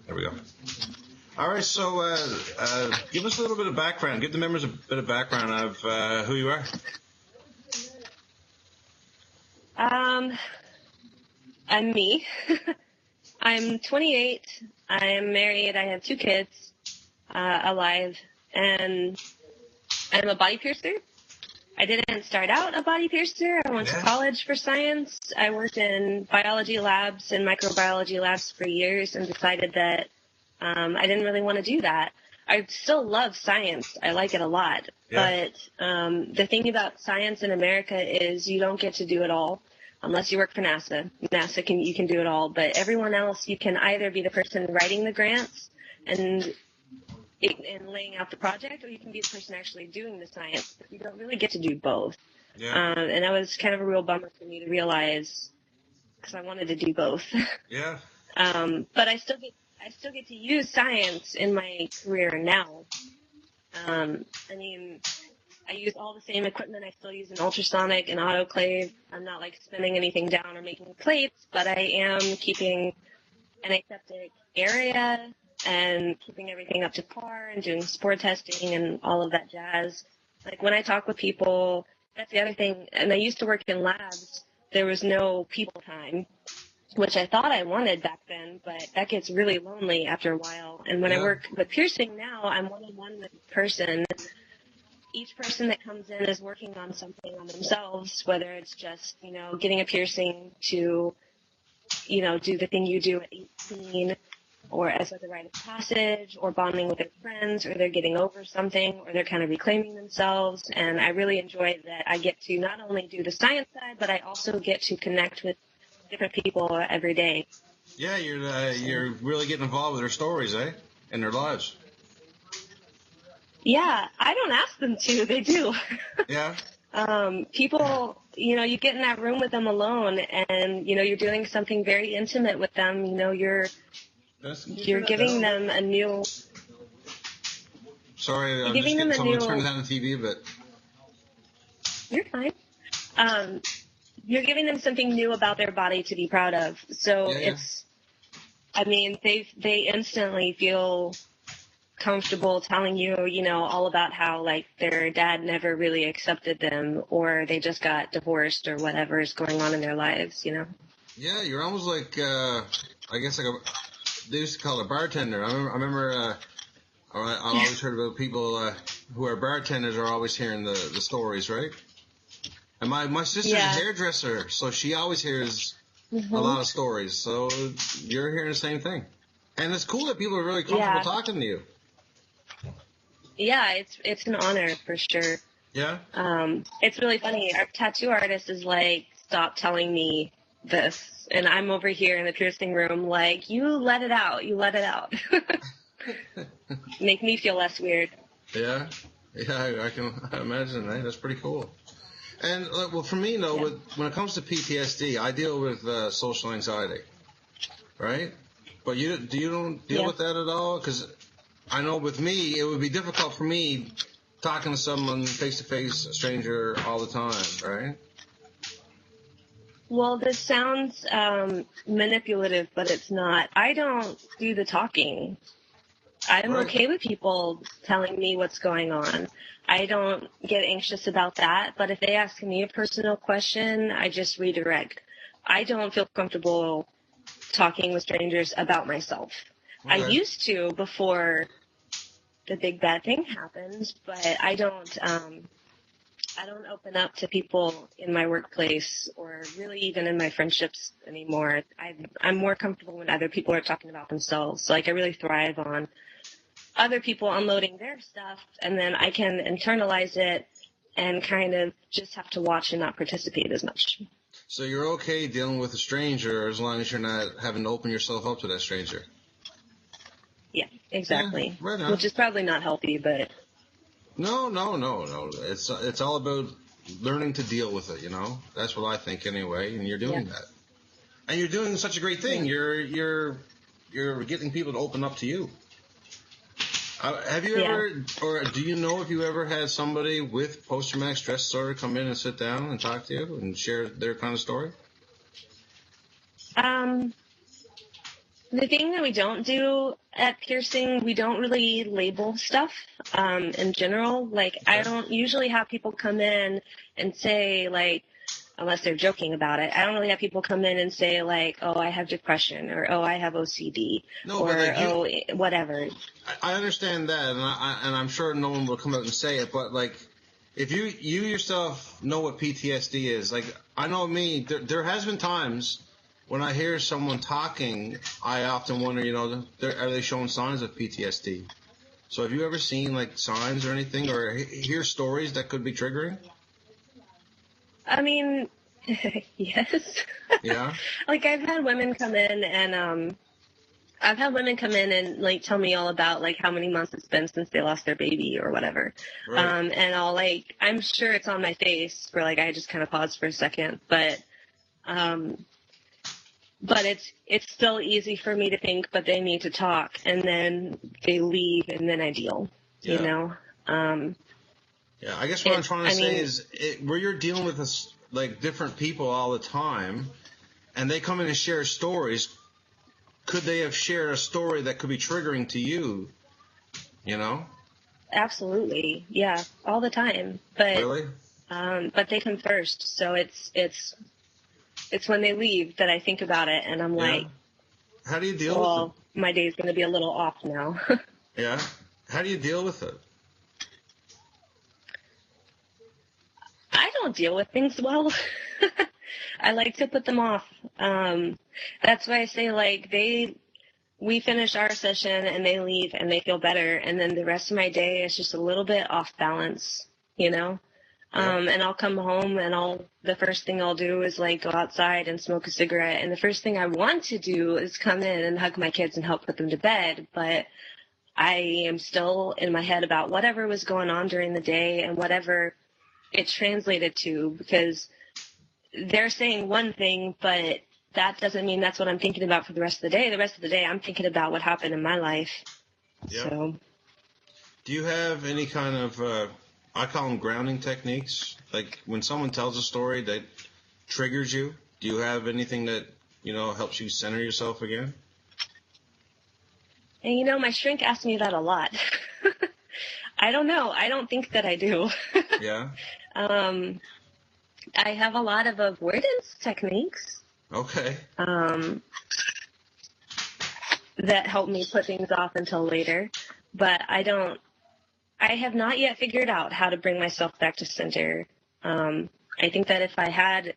There we go. All right, so give us a little bit of background. Give the members a bit of background of who you are. I'm me. I'm 28. I'm married. I have 2 kids alive, and I'm a body piercer. I didn't start out a body piercer. I went to college for science. I worked in biology labs and microbiology labs for years and decided that I didn't really want to do that. I still love science. I like it a lot. Yeah. But the thing about science in America is you don't get to do it all unless you work for NASA. You can do it all. But everyone else, you can either be the person writing the grants and laying out the project, or you can be the person actually doing the science. But you don't really get to do both. Yeah. And that was kind of a real bummer for me to realize, because I wanted to do both. Yeah. But I still get to use science in my career now. I mean, I use all the same equipment. I still use an ultrasonic and autoclave. I'm not like spinning anything down or making plates, but I am keeping an aseptic area and keeping everything up to par and doing spore testing and all of that jazz. Like when I talk with people, that's the other thing. And I used to work in labs. There was no people time, which I thought I wanted back then, but that gets really lonely after a while. And when I work with piercing now, I'm one-on-one with a person. Each person that comes in is working on something on themselves, whether it's just, getting a piercing to, do the thing you do at 18, or as like a rite of passage, or bonding with their friends, or they're getting over something, or they're kind of reclaiming themselves. And I really enjoy that I get to not only do the science side, but I also get to connect with different people every day. Yeah, you're really getting involved with their stories, and their lives. Yeah, I don't ask them to. They do. Yeah. People, you get in that room with them alone, and you're doing something very intimate with them. You're giving them a new. Sorry, I'm just getting someone to turn down the TV a bit. You're fine. You're giving them something new about their body to be proud of. So they instantly feel comfortable telling you, all about how like their dad never really accepted them, or they just got divorced, or whatever is going on in their lives, Yeah, you're almost like, I guess they used to call it a bartender. I remember I've always heard about people who are bartenders are always hearing the stories, right? And my sister's a hairdresser, so she always hears a lot of stories. So you're hearing the same thing. And it's cool that people are really comfortable talking to you. Yeah, it's an honor for sure. Yeah? It's really funny. Our tattoo artist is like, stop telling me this. And I'm over here in the piercing room like, you let it out. You let it out. Make me feel less weird. Yeah? Yeah, I can imagine that. That's pretty cool. And, well, for me, though, when it comes to PTSD, I deal with social anxiety, right? But you don't deal with that at all? Because I know with me, it would be difficult for me talking to someone face-to-face, a stranger, all the time, right? Well, this sounds manipulative, but it's not. I don't do the talking. I'm okay with people telling me what's going on. I don't get anxious about that, but if they ask me a personal question, I just redirect. I don't feel comfortable talking with strangers about myself. Okay. I used to before the big bad thing happened, but I don't open up to people in my workplace or really even in my friendships anymore. I'm more comfortable when other people are talking about themselves. So, I really thrive on other people unloading their stuff, and then I can internalize it and kind of just have to watch and not participate as much. So you're okay dealing with a stranger as long as you're not having to open yourself up to that stranger? Yeah, exactly. Yeah, right on. Which is probably not healthy, but... No. It's all about learning to deal with it, That's what I think anyway, and you're doing that. And you're doing such a great thing. Yeah. You're getting people to open up to you. Have you ever, or do you know if you ever had somebody with post-traumatic stress disorder come in and sit down and talk to you and share their kind of story? The thing that we don't do at piercing, we don't really label stuff in general. Like, Okay. I don't usually have people come in and say, like, unless they're joking about it, I don't really have people come in and say, like, oh, I have depression, or oh, I have OCD, No, or but like oh, whatever. I understand that, and I'm sure no one will come out and say it, but like, if you yourself know what PTSD is, like, I know me, there has been times when I hear someone talking, I often wonder, are they showing signs of PTSD? So have you ever seen like signs or anything, or hear stories that could be triggering? I mean, yes. Yeah. Like, I've had women come in and like tell me all about like how many months it's been since they lost their baby or whatever. Right. And I'll like, I'm sure it's on my face where like I just kind of pause for a second, but it's still easy for me to think, but they need to talk, and then they leave, and then I deal. Yeah. You know. Yeah, I guess what I'm trying to say is where you're dealing with this, like, different people all the time, and they come in and share stories. Could they have shared a story that could be triggering to you? You know? Absolutely, yeah, all the time. But Really? but they come first, so it's when they leave that I think about it, and I'm like, how do you deal well, with it? My day's going to be a little off now. Yeah? How do you deal with it? I don't deal with things well. I like to put them off. That's why I say, like, we finish our session and they leave and they feel better, and then the rest of my day is just a little bit off balance, you know? And I'll come home and the first thing I'll do is like go outside and smoke a cigarette. And the first thing I want to do is come in and hug my kids and help put them to bed. But I am still in my head about whatever was going on during the day and whatever it translated to, because they're saying one thing, but that doesn't mean that's what I'm thinking about for the rest of the day. The rest of the day, I'm thinking about what happened in my life. Yeah. So. Do you have any kind of, I call them grounding techniques? Like when someone tells a story that triggers you, do you have anything that, helps you center yourself again? And my shrink asks me that a lot. I don't know. I don't think that I do. Yeah. I have a lot of avoidance techniques. Okay. That help me put things off until later, but I have not yet figured out how to bring myself back to center. I think that if I had,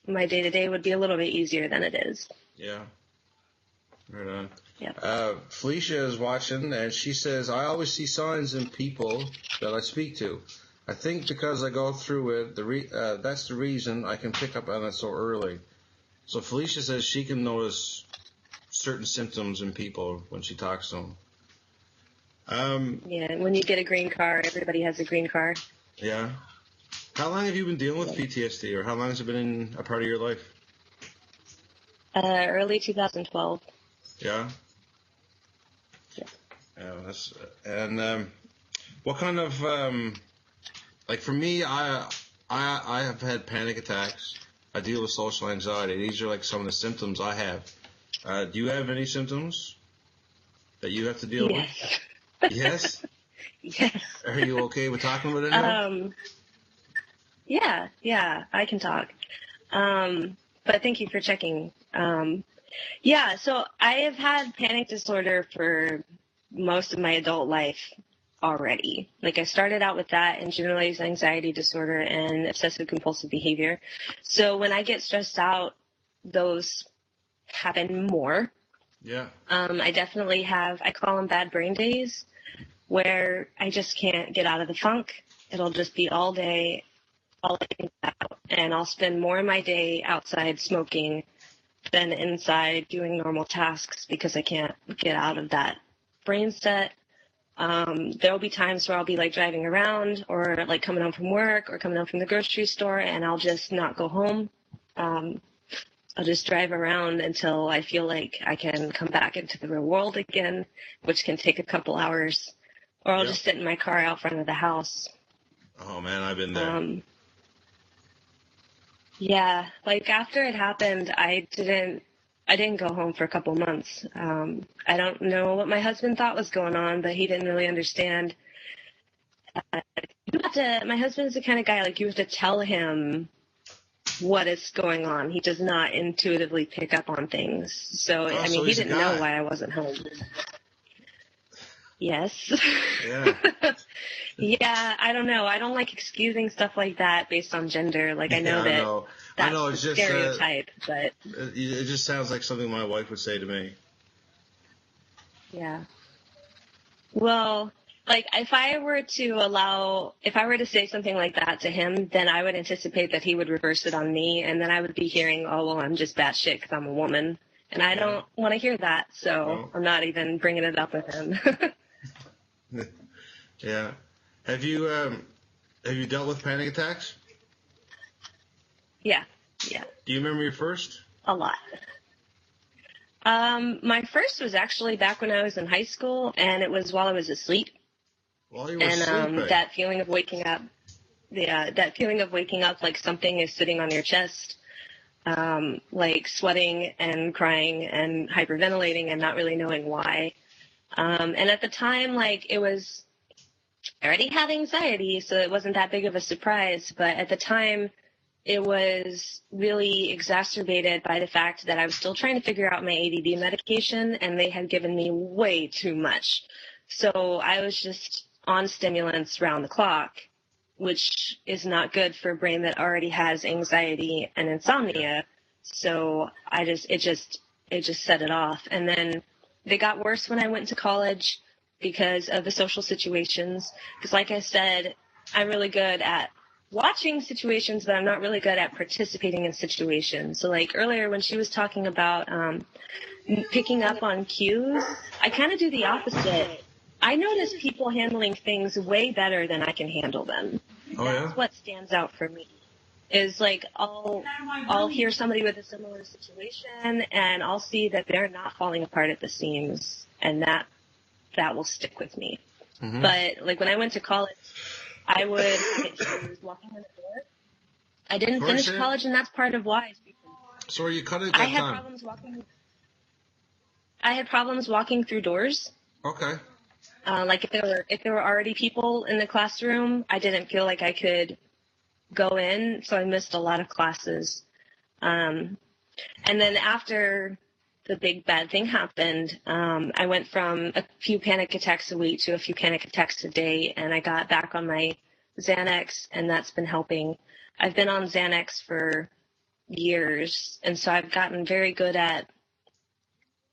my day-to-day would be a little bit easier than it is. Yeah. Right on. Yeah. Felicia is watching, and she says, I always see signs in people that I speak to. I think because I go through it, that's the reason I can pick up on it so early. So Felicia says she can notice certain symptoms in people when she talks to them. Yeah, when you get a green car, everybody has a green car. Yeah. How long have you been dealing with PTSD, or how long has it been a part of your life? Early 2012. Yeah. Yeah. What kind of like for me, I have had panic attacks. I deal with social anxiety. These are like some of the symptoms I have. Do you have any symptoms that you have to deal with? Yes. Yes. Are you okay with talking about it now? Yeah, I can talk. But thank you for checking. Yeah, so I have had panic disorder for most of my adult life already. Like, I started out with that and generalized anxiety disorder and obsessive compulsive behavior. So when I get stressed out, those happen more. Yeah. I definitely I call them bad brain days, where I just can't get out of the funk. It'll just be all day, all I think about, and I'll spend more of my day outside smoking than inside doing normal tasks because I can't get out of that brain set. There'll be times where I'll be like driving around or like coming home from work or coming home from the grocery store, and I'll just not go home. I'll just drive around until I feel like I can come back into the real world again, which can take a couple hours. Or I'll just sit in my car out front of the house. Oh, man, I've been there. Yeah, like after it happened, I didn't I didn't go home for a couple months. I don't know what my husband thought was going on, but he didn't really understand. My husband's the kind of guy, like, you have to tell him what is going on. He does not intuitively pick up on things. So, I mean, so he he's a didn't guy. know why I wasn't home. Yes. Yeah. Yeah, I don't know. I don't like excusing stuff like that based on gender. Like, I know Yeah, that's I know. a It's just stereotype, but it just sounds like something my wife would say to me. yeah. Well, like, if I were to say something like that to him, then I would anticipate that he would reverse it on me, and then I would be hearing, oh, well, I'm just batshit because I'm a woman. And I don't want to hear that, so No. I'm not even bringing it up with him. Yeah. Have you dealt with panic attacks? Yeah. Do you remember your first? A lot. My first was actually back when I was in high school, and it was while I was asleep. While you were And sleeping. that feeling of waking up, like something is sitting on your chest, like sweating and crying and hyperventilating and not really knowing why. And at the time, like, I already had anxiety, so it wasn't that big of a surprise. But at the time, it was really exacerbated by the fact that I was still trying to figure out my ADD medication, and they had given me way too much. So I was just on stimulants round the clock, which is not good for a brain that already has anxiety and insomnia. So it just set it off. And then they got worse when I went to college because of the social situations. Because like I said, I'm really good at watching situations, but I'm not really good at participating in situations. So like earlier when she was talking about picking up on cues, I kind of do the opposite. I notice people handling things way better than I can handle them. Oh, That's yeah? what stands out for me. Is like I'll hear somebody with a similar situation, and I'll see that they're not falling apart at the seams, and that will stick with me. Mm-hmm. But like when I went to college, I would have issues walking in the door. I didn't finish college, and that's part of why. So are you cut at that time? I had problems walking through doors. Okay. Like if there were already people in the classroom, I didn't feel like I could go in, so I missed a lot of classes. And then after the big bad thing happened, I went from a few panic attacks a week to a few panic attacks a day, and I got back on my Xanax, and that's been helping. I've been on Xanax for years, and so I've gotten very good at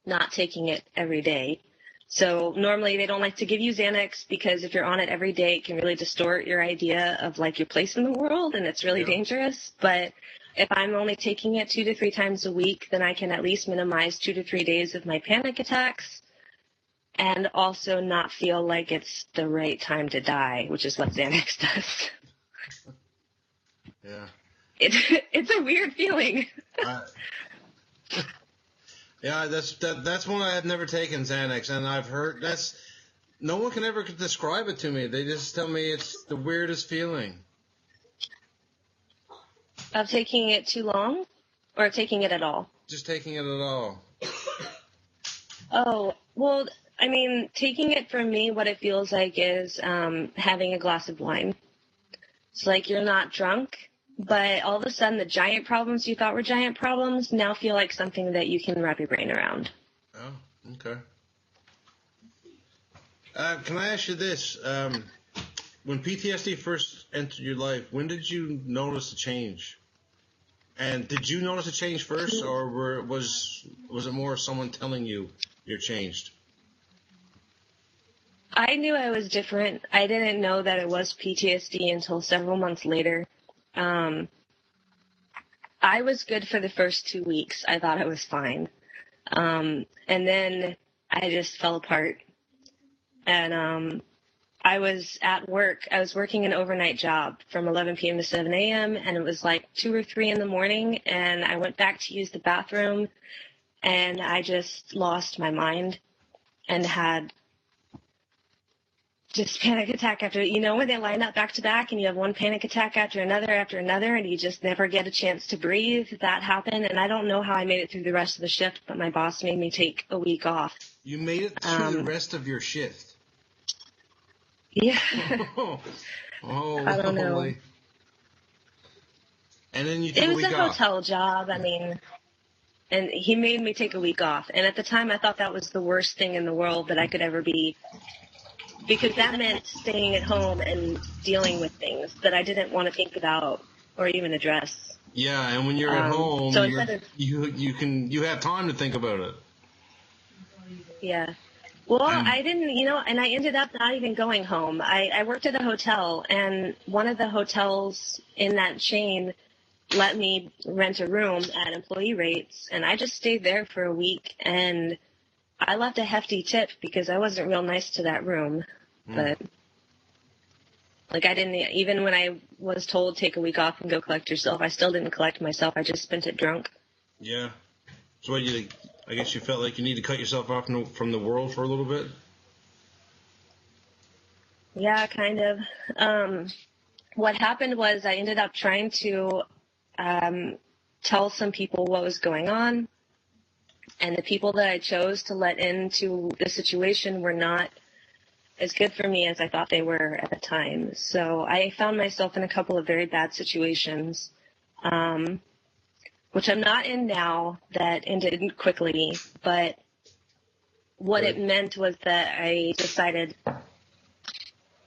not taking it every day. So normally they don't like to give you Xanax because if you're on it every day, it can really distort your idea of like your place in the world, and it's really dangerous. But if I'm only taking it 2 to 3 times a week, then I can at least minimize 2 to 3 days of my panic attacks and also not feel like it's the right time to die, which is what Xanax does. Yeah. It's a weird feeling. Yeah, that's one I had never taken, Xanax, and I've heard no one can ever describe it to me. They just tell me it's the weirdest feeling. Of taking it too long, or taking it at all? Just taking it at all. Oh, well, I mean, taking it for me, what it feels like is having a glass of wine. It's like you're not drunk, but all of a sudden the giant problems you thought were giant problems now feel like something that you can wrap your brain around. Oh, okay. Can I ask you this? When PTSD first entered your life, when did you notice a change? And did you notice a change first, or was it more someone telling you you're changed? I knew I was different. I didn't know that it was PTSD until several months later. I was good for the first 2 weeks. I thought I was fine. And then I just fell apart. And I was at work. I was working an overnight job from 11 p.m. to 7 a.m. And it was like 2 or 3 in the morning. And I went back to use the bathroom. And I just lost my mind and had just panic attack after, when they line up back to back and you have one panic attack after another and you just never get a chance to breathe. That happened. And I don't know how I made it through the rest of the shift, but my boss made me take a week off. You made it through the rest of your shift? Yeah. Oh, I don't know. Holy. And then you took a week off. It was a hotel job. I mean, and he made me take a week off. And at the time, I thought that was the worst thing in the world that I could ever be, because that meant staying at home and dealing with things that I didn't want to think about or even address. Yeah, and when you're at home, so you have time to think about it. Yeah. Well, I didn't, and I ended up not even going home. I worked at a hotel, and one of the hotels in that chain let me rent a room at employee rates, and I just stayed there for a week, and I left a hefty tip because I wasn't real nice to that room. But, I didn't, even when I was told take a week off and go collect yourself, I still didn't collect myself. I just spent it drunk. Yeah. So I guess you felt like you need to cut yourself off from the world for a little bit? Yeah, kind of. What happened was I ended up trying to tell some people what was going on, and the people that I chose to let into the situation were not as good for me as I thought they were at the time. So I found myself in a couple of very bad situations, which I'm not in now, that ended quickly, but what it meant was that I decided...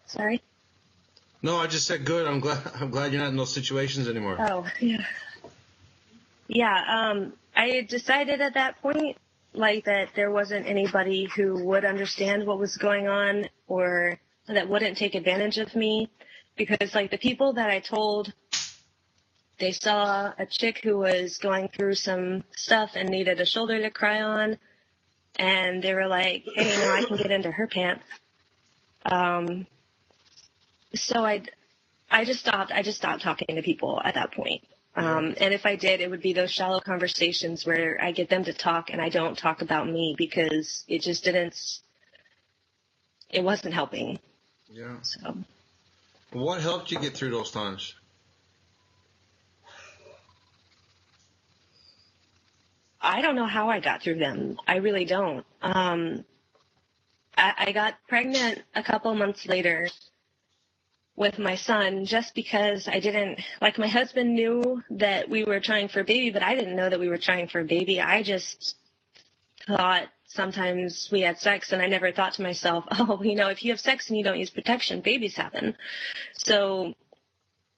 Sorry? No, I just said good. I'm glad you're not in those situations anymore. Oh, yeah. Yeah, I decided at that point, that there wasn't anybody who would understand what was going on or that wouldn't take advantage of me, because, the people that I told, they saw a chick who was going through some stuff and needed a shoulder to cry on, and they were like, hey, I can get into her pants. So I just stopped talking to people at that point. And if I did, it would be those shallow conversations where I get them to talk and I don't talk about me, because it just it wasn't helping. Yeah. So. What helped you get through those times? I don't know how I got through them. I really don't. I got pregnant a couple months later with my son, just because I didn't, my husband knew that we were trying for a baby, but I didn't know that we were trying for a baby. I just thought sometimes we had sex, and I never thought to myself, if you have sex and you don't use protection, babies happen. So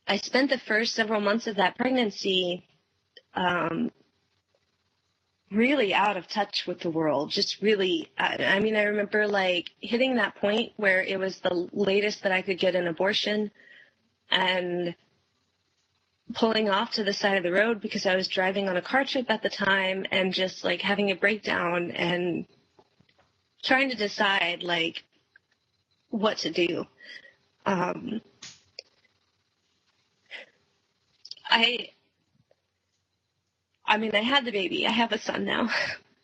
I spent the first several months of that pregnancy really out of touch with the world, just really, I remember hitting that point where it was the latest that I could get an abortion, and pulling off to the side of the road because I was driving on a car trip at the time, and just having a breakdown and trying to decide what to do. I had the baby. I have a son now,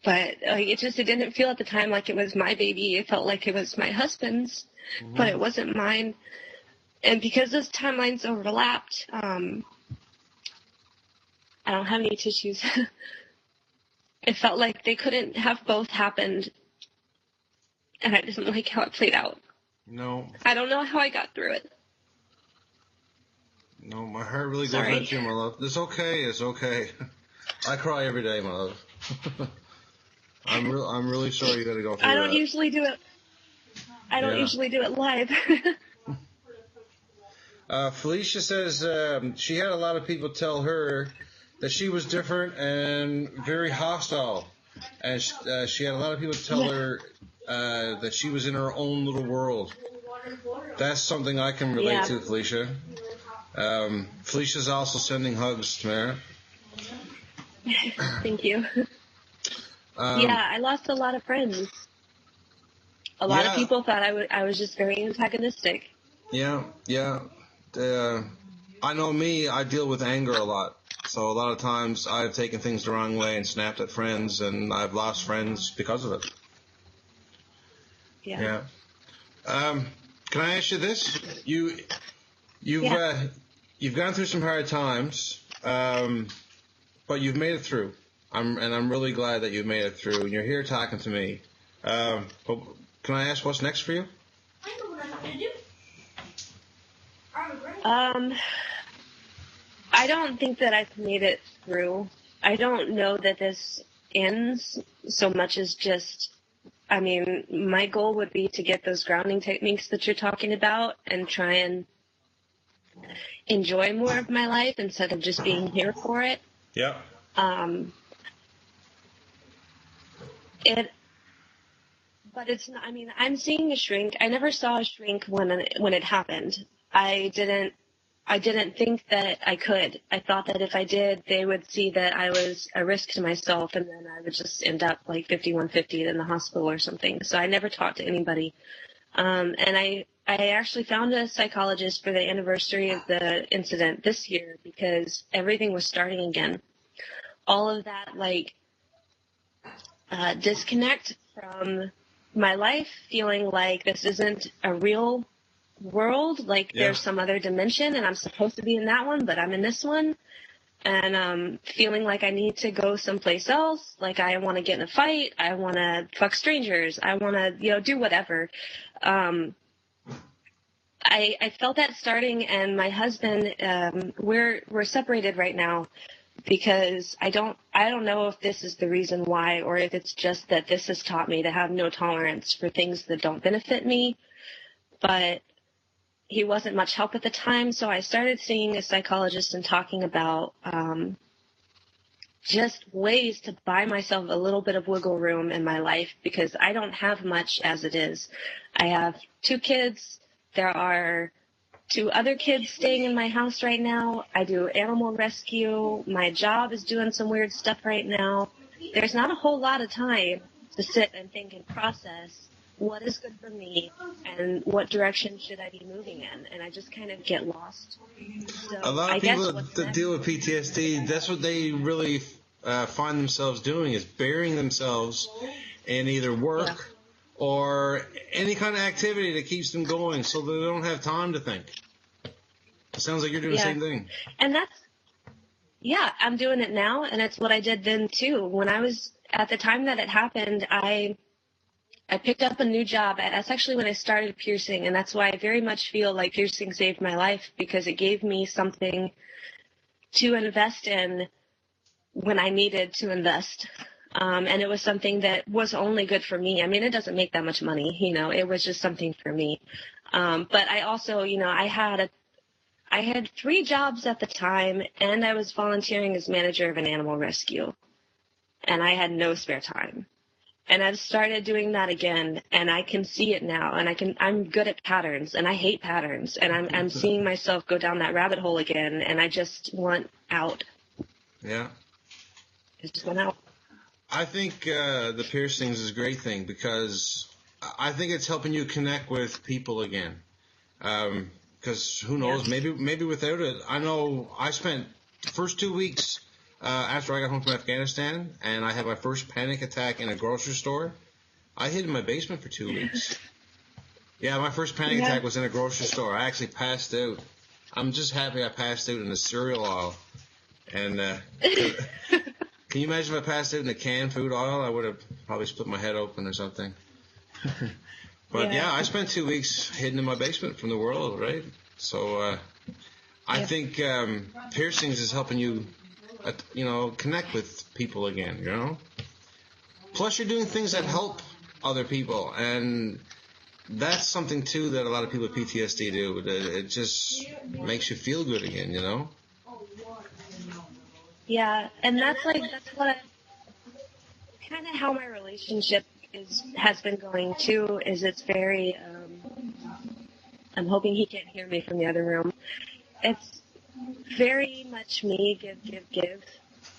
but it didn't feel at the time like it was my baby. It felt like it was my husband's, but it wasn't mine. And because those timelines overlapped, I don't have any tissues. It felt like they couldn't have both happened, and I didn't like how it played out. No. I don't know how I got through it. No, my heart really goes out to you, my love. It's okay. It's okay. I cry every day, my love. I'm really sorry you got to go through that. I don't usually do it. I don't usually do it live. Felicia says she had a lot of people tell her that she was different and very hostile, and she had a lot of people tell her that she was in her own little world. That's something I can relate to, Felicia. Felicia's also sending hugs, Tamara. Thank you. I lost a lot of friends. A lot of people thought I was just very antagonistic. Yeah. I know me, I deal with anger a lot. So a lot of times I've taken things the wrong way and snapped at friends, and I've lost friends because of it. Yeah. Can I ask you this? You've gone through some hard times, but you've made it through. I'm really glad that you've made it through, and you're here talking to me. But can I ask what's next for you? I know what I'm going to do. I don't think that I've made it through. I don't know that this ends so much as just, I mean, my goal would be to get those grounding techniques that you're talking about and try and enjoy more of my life instead of just being here for it. Yeah. But it's not, I mean, I'm seeing a shrink. I never saw a shrink when it happened. I didn't think that I could. I thought that if I did, they would see that I was a risk to myself, and then I would just end up like 5150 in the hospital or something. So I never talked to anybody. And I actually found a psychologist for the anniversary of the incident this year because everything was starting again. All of that, like, disconnect from my life, feeling like this isn't a real world, like there's some other dimension and I'm supposed to be in that one, but I'm in this one, and feeling like I need to go someplace else, like I want to get in a fight, I want to fuck strangers, I want to, do whatever. I felt that starting, and my husband, we're separated right now because I don't know if this is the reason why, or if it's just that this has taught me to have no tolerance for things that don't benefit me. But he wasn't much help at the time, so I started seeing a psychologist and talking about just ways to buy myself a little bit of wiggle room in my life, because I don't have much as it is. I have 2 kids. There are 2 other kids staying in my house right now. I do animal rescue. My job is doing some weird stuff right now. There's not a whole lot of time to sit and think and process what is good for me and what direction should I be moving in. And I just kind of get lost. So a lot of people that deal with PTSD, that's what they really find themselves doing, is burying themselves in either work or any kind of activity that keeps them going so that they don't have time to think. It sounds like you're doing the same thing. And I'm doing it now, and it's what I did then too. When I was, at the time that it happened, I picked up a new job. That's actually when I started piercing, and that's why I very much feel like piercing saved my life, because it gave me something to invest in when I needed to invest. And it was something that was only good for me. I mean, it doesn't make that much money, it was just something for me. But I also, I had 3 jobs at the time, and I was volunteering as manager of an animal rescue, and I had no spare time. And I've started doing that again, and I can see it now, and I'm good at patterns, and I hate patterns, and I'm seeing myself go down that rabbit hole again, and I just want out. Yeah. I just want out. I think the piercings is a great thing, because I think it's helping you connect with people again. Because who knows, maybe without it, I know I spent the first 2 weeks after I got home from Afghanistan, and I had my first panic attack in a grocery store. I hid in my basement for 2 weeks. Yeah, my first panic attack was in a grocery store. I actually passed out. I'm just happy I passed out in the cereal aisle. And can you imagine if I passed out in the canned food aisle? I would have probably split my head open or something. But I spent 2 weeks hidden in my basement from the world, right? So I think piercings is helping you, connect with people again, Plus you're doing things that help other people, and that's something too that a lot of people with PTSD do. It just makes you feel good again, Yeah, and that's what kind of how my relationship has been going too. Is it's very. I'm hoping he can't hear me from the other room. It's very much me, give.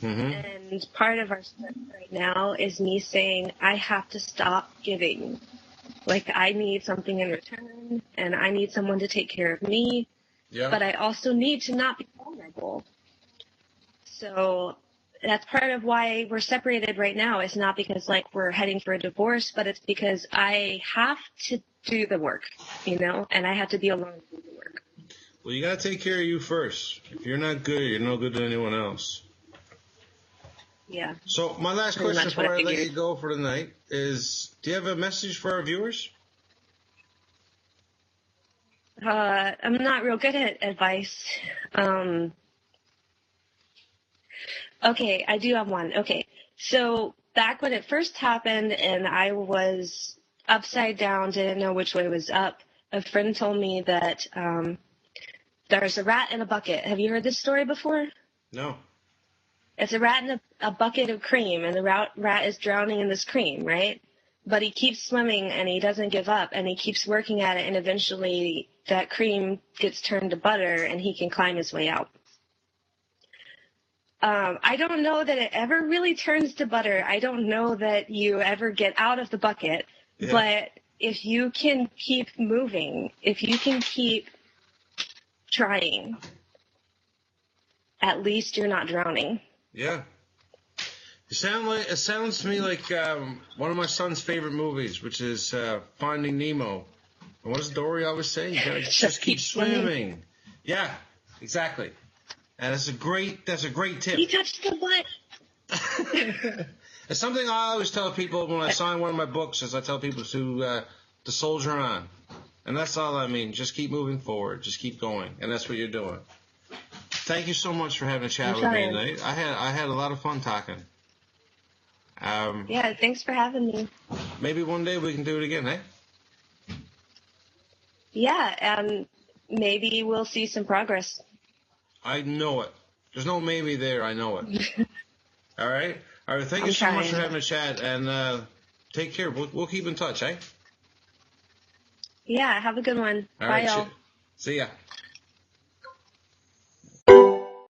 Mm-hmm. And part of our split right now is me saying I have to stop giving. Like, I need something in return, and I need someone to take care of me. Yeah. But I also need to not be vulnerable. So that's part of why we're separated right now. It's not because, we're heading for a divorce, but it's because I have to do the work, and I have to be alone to do the work. Well, you got to take care of you first. If you're not good, you're no good to anyone else. Yeah. So my last Pretty question much what before I I let figured. you go for the night is, do you have a message for our viewers? I'm not real good at advice. Okay, I do have one. Okay, so back when it first happened and I was upside down, didn't know which way was up, a friend told me that there's a rat in a bucket. Have you heard this story before? No. It's a rat in a bucket of cream, and the rat is drowning in this cream, right? But he keeps swimming, and he doesn't give up, and he keeps working at it, and eventually that cream gets turned to butter, and he can climb his way out. I don't know that it ever really turns to butter. I don't know that you ever get out of the bucket. Yeah. But if you can keep moving, if you can keep trying, at least you're not drowning. Yeah. It sounds to me like one of my son's favorite movies, which is Finding Nemo. And what does Dory always say? You gotta just keep swimming. Yeah, exactly. And that's a great tip. He touched the butt. It's something I always tell people when I sign one of my books, is I tell people to soldier on. And that's all I mean. Just keep moving forward. Just keep going. And that's what you're doing. Thank you so much for having a chat with me tonight. I had a lot of fun talking. Yeah, thanks for having me. Maybe one day we can do it again, eh? Yeah, and maybe we'll see some progress. I know it. There's no maybe there. I know it. All right? All right, thank you so much for having a chat, and take care. We'll keep in touch, eh? Yeah, have a good one. All Bye, right, y'all. see ya.